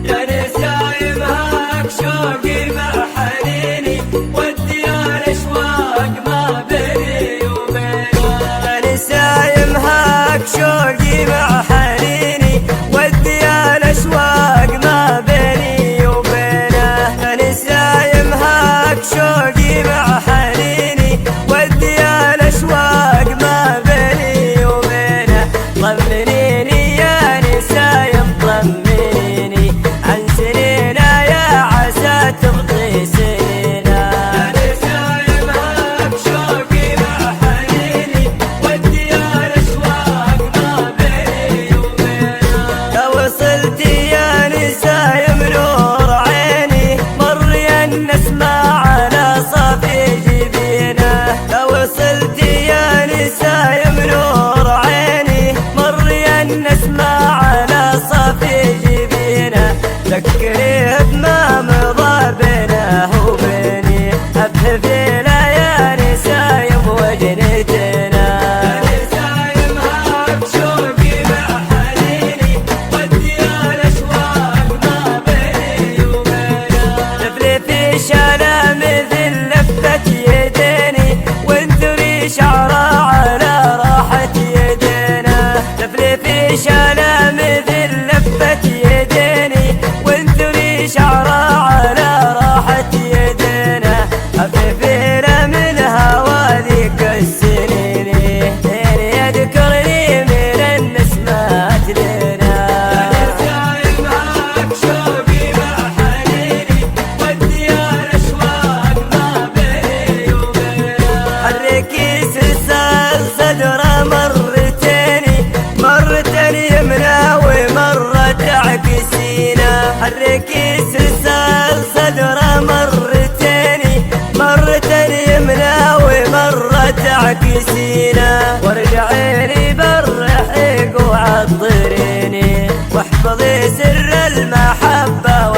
يا نسايم هاك شوقي مع حنيني ودي الاشواق ما بيني وبينه. يا نسايم هاك شوقي مع حنيني ودي الاشواق ما بيني وبينه. يا نسايم هاك شوقي مع حنيني ودي الاشواق ما بيني وبينه. طمنيني يا نسايم طمنيني عن سنينا يا عسى تمضي سنينا. يا نسايم هاك شوقي مع حنيني ودي الاشواق ما بيني وبينه. لو وصلت يا نسايم نور عيني مر يا النسمة على صافي جبينه. لو وصلت يا نسايم نور عيني مر يا النسمة على صافي جبينه. ذكري بما مضى بينه وبيني ابهف له يا نسايم وجنتنا. يا نسايم هاك شوقي مع حنيني ودي الاشواق ما بيني وبينه. لفلي في شاله مثل لفة يديني وانثري شعره على راحة يدينا. لفلي في شاله مثل لفة يديني وانثري شعره على راحة يدينا. أففينا من هواليك السنين يذكرني من النسمات لنا. يا نسايم هاك شوقي مع حنيني ودي الاشواق ما بيني وبينه. حركي سلسال صدره مرتين يمنى ومرة تعكسينا. حركي سلسال صدره مرتين يمنى ومرة تعكسينا. وارجعي لي بالرحيق وعطريني واحفظي سر المحبة